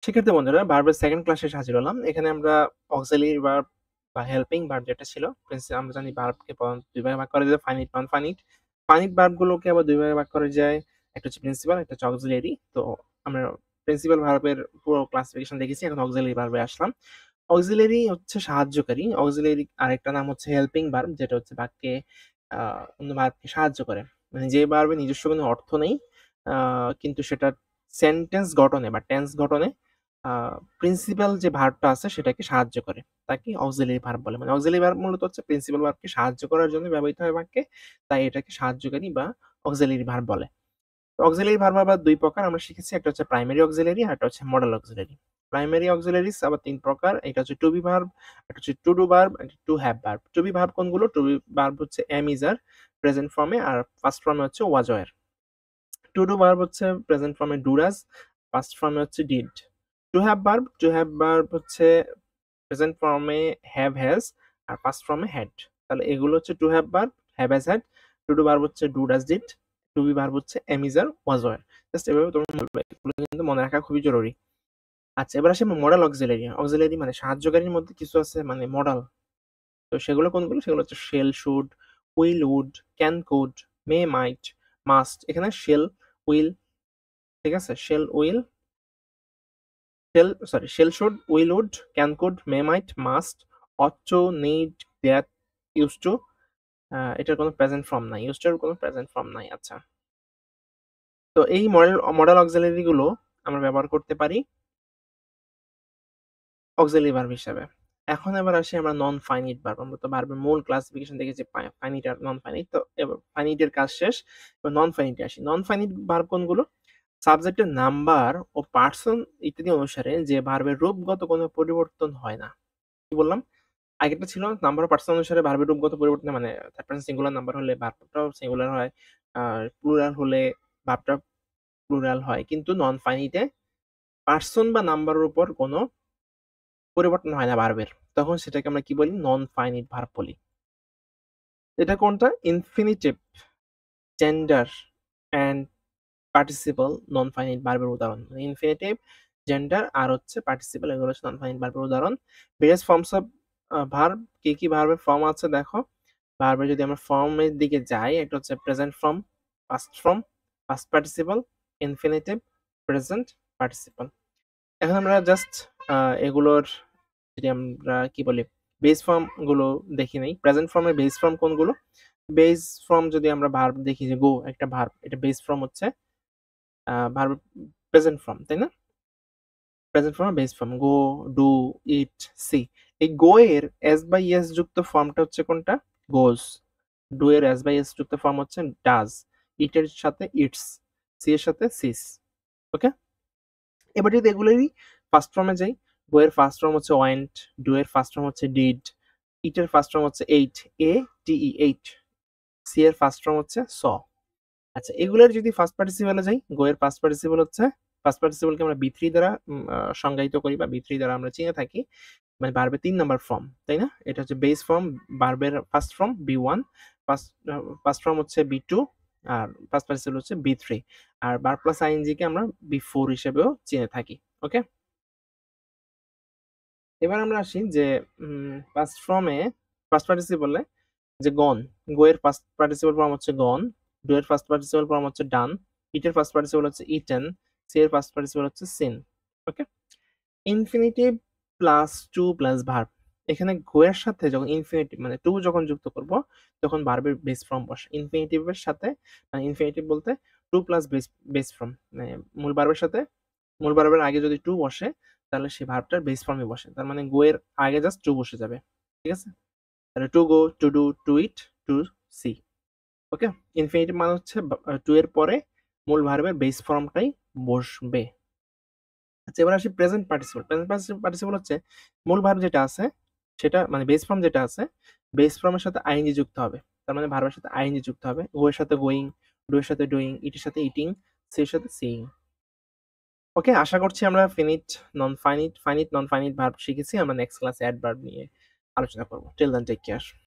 শিক্ষার্থী বন্ধুরা, ভার্বের সেকেন্ড ক্লাসে হাজির হলাম। এখানে আমরা অক্সিলিয়ারি ভার্ব বা হেল্পিং ভার্ব যেটা ছিল, আমরা জানি ভার্বকে প্রধানত দুই ভাগে ভাগ করা যায়, ফাইনিট, নন ফাইনিট। ফাইনিট ভার্বগুলোকে আবার দুই ভাগে ভাগ করা যায়, একটা হচ্ছে প্রিন্সিপাল, একটা হচ্ছে অক্সিলিয়ারি। তো আমরা প্রিন্সিপাল ভার্বের পুরো ক্লাসিফিকেশন দেখেছি, এখন অক্সিলিয়ারি ভার্বে আসলাম। অক্সিলিয়ারি হচ্ছে সাহায্যকারী। অক্সিলিয়ারি আরেকটা নাম হচ্ছে হেল্পিং ভার্ব, যেটা হচ্ছে বাক্যে অন্য ভার্বকে সাহায্য করে। মানে যে ভার্বে নিজস্ব কোনো অর্থ নেই, কিন্তু সেটা সেন্টেন্স গঠনে বা টেন্স গঠনে প্রিন্সিপাল যে ভার্বটা আছে সেটাকে সাহায্য করে, তাকে অক্সিলিয়ারি ভার্ব বলে। মানে অক্সিলিয়ারি ভার্ব মূলত হচ্ছে প্রিন্সিপাল ভার্বকে সাহায্য করার জন্য ব্যবহৃত হয় বাক্যে, তাই এটাকে সাহায্যকারী বা অক্সিলিয়ারি ভার্ব বলে। অক্সিলিয়ারি ভার্ব আবার দুই প্রকার আমরা শিখেছি, একটা হচ্ছে প্রাইমারি অক্সিলিয়ারি আর একটা হচ্ছে মডেল অক্সিলিয়ারি। প্রাইমারি অক্সিলিয়ারিস আবার তিন প্রকার, এটা হচ্ছে টু বি ভার্ব, একটা হচ্ছে টু ডু ভার্ব, একটা to have verb. To be verb কোনগুলো? টু বি ভার্ব হচ্ছে এম ইজ আর প্রেজেন্ট ফর্মে, আর ফার্স্ট ফর্মে হচ্ছে was were. To do verb হচ্ছে প্রেজেন্ট ফর্মে ডু ডাজ, পাস্ট ফর্মে হচ্ছে ডিড। টু হ্যাভ ভার্ব হচ্ছে প্রেজেন্ট ফর্মে হ্যাভ হ্যাজ, আর পাস্ট ফর্মে হ্যাড। তাহলে এগুলো হচ্ছে to have verb, have has had. To do verb হচ্ছে do does did. Two be verb হচ্ছে am is are was were. Just এভাবে তোমরা বলবে, এগুলো কিন্তু মনে রাখা খুবই জরুরি। আচ্ছা, এবার আসি মডেল অক্সিলারি। অক্সিলারি মানে সাহায্যকারীর মধ্যে কিছু আছে মানে মডেল। তো সেগুলো কোনগুলো? সেগুলো হচ্ছে shall, should, will, would, can, could, may, might, must. এখানে শেল, উইল, ঠিক আছে, shall should, will would, can could, may might, must, ought to, need, that, use to. এটার কোনো প্রেজেন্ট ফর্ম নাই, ইউজ টু এর কোনো প্রেজেন্ট ফর্ম নাই। আচ্ছা, তো এই মডেল অক্সিলারি গুলো আমরা ব্যবহার করতে পারি অক্সিলারি ভার্ব হিসাবে। এখন এবার আসি আমরা নন ফাইনিট ভার্ব। আমরা তো ভার্বের মূল ক্লাসিফিকেশন দেখেছি ফাইনিট আর নন ফাইনিট। তো এবার ফাইনিটের কাজ শেষ, এবার নন ফাইনিটে আসি। নন ফাইনিট ভার্ব কোনগুলো? সাবজেক্টের নাম্বার ও পার্সন ইত্যাদি অনুসারে যে ভার্বের রূপগত কোনো পরিবর্তন হয় না। কি বললাম? আগেরটা ছিল নাম্বার ও পার্সন অনুসারে ভার্বের রূপগত পরিবর্তন, মানে থার্ড পারসন সিঙ্গুলার নাম্বার হলে ভার্বটাও সিঙ্গুলার হয়, আর প্লুরাল হলে ভার্বটা প্লুরাল হয়। কিন্তু নন ফাইনিটে পার্সন বা নাম্বারের উপর কোনো পরিবর্তন হয় না ভার্বের। তখন সেটাকে আমরা কি বলি? নন ফাইনিট ভার্ব বলি। এটা কোনটা? Infinitive, gender and participle non finite ভার্বের উদাহরণ। ইনফিনিটিভ, জেন্ডার আর হচ্ছে পার্টিসিপল, এগুলো হচ্ছে নন ফাইনিট ভার্বের উদাহরণ। ভেরিয়াস ফর্মস অফ ভার্ব, কি কি ভার্বের ফর্ম আছে দেখো। ভার্বের যদি আমরা ফর্মের দিকে যাই, একটা হচ্ছে present form, past participle, infinitive, present participle. এখন আমরা জাস্ট এগুলোর যদি আমরা কি বলি বেস ফর্ম গুলো দেখি নেই। প্রেজেন্ট ফর্মের বেস ফর্ম কোনগুলো? বেস ফর্ম যদি আমরা ভার্ব দেখি, যে গো একটা ভার্ব, এটা বেস ফর্ম হচ্ছে ভার্ব প্রেজেন্ট ফর্ম, তাই না? Present form base form go, do, eat, see. এই গো এর এস বাই এস যুক্ত ফর্মটা হচ্ছে কোনটা? গোস। ডু এর এস বাই এস যুক্ত ফর্ম হচ্ছে ডাজ। ইট এর সাথে ইটস, সি এর সাথে সিস। ওকে, এবার যদি এগুলোরই ফার্স্ট ফর্মে যাই, গো এর ফার্স্ট ফর্ম হচ্ছে ওয়েন্ট, ডু এর ফার্স্ট ফর্ম হচ্ছে ডিড, ইট এর ফার্স্ট ফর্ম হচ্ছে এইট, এ টি ই এইট, সি এর ফার্স্ট ফর্ম হচ্ছে স। আচ্ছা, এগুলোর যদি ফার্স্ট পার্টিসিপলে যাই, গো এর ফার্স্ট পার্টিসিপল হচ্ছে, ফার্স্ট পার্টিসিপলকে আমরা বি থ্রি দ্বারা সংজ্ঞায়িত করি বা বি থ্রি দ্বারা আমরা চিনে থাকি, মানে ভার্বের 3 নাম্বার ফর্ম, তাই না? এটা হচ্ছে বেস ফর্ম, ভার্বের first form B one, first form হচ্ছে বি2, আর ফার্স্ট পার্টিসিপল হচ্ছে বি3, আর ভার্ব প্লাস আইএনজি কে আমরা বি4 হিসেবেও চিনে থাকি। ওকে, এবার আমরা আসি যে ফার্স্ট ফর্মে, ফার্স্ট পার্টিসিপলে যে গন, গো এর ফার্স্ট পার্টিসিপল ফর্ম হচ্ছে গন, ডু এর ফার্স্ট পার্টিসিপল ফর্ম হচ্ছে ডান, ইট এর ফার্স্ট পার্টিসিপল হচ্ছে ইটেন, সি এর ফার্স্ট পার্টিসিপল হচ্ছে seen. Okay, infinitive plus to plus verb. এখানে গো এর সাথে যখন ইনফিনিটিভ মানে টু যখন যুক্ত করব, তখন ভার্বের বেস ফর্ম বসে ইনফিনিটিভের সাথে। মানে ইনফিনিটিভ বলতে টু প্লাস বেস ফর্ম, মানে মূল ভার্বের সাথে, মূল ভার্বের আগে যদি টু বসে, তাহলে সেই ভার্বটার বেস ফর্মে বসে। তার মানে গো এর আগে জাস্ট টু বসে যাবে, ঠিক আছে? তাহলে to go, to do, to eat, to see. Okay, infinitive মানে হচ্ছে টু এর পরে মূল ভার্বের বেস ফর্মটাই বসবে। আচ্ছা, এবার আসি প্রেজেন্ট পার্টিসিপল। প্রেজেন্ট পার্টিসিপল হচ্ছে মূল ভার্ব যেটা আছে সেটা, মানে বেস ফর্ম যেটা আছে, বেস ফর্মের সাথে আইএনজি যুক্ত হবে। তার মানে ভার্বের সাথে আইএনজি যুক্ত হবে। গো এর সাথে গোয়িং, ডু এর সাথে ডুইং, ইট এর সাথে ইটিং, সি এর সাথে সিইং। ওকে, আশা করছি আমরা ফাইনিট নন ফাইনিট ভার্ব শিখেছি। আমরা নেক্সট ক্লাসে অ্যাডভার্ব নিয়ে আলোচনা করব। Till then, take care.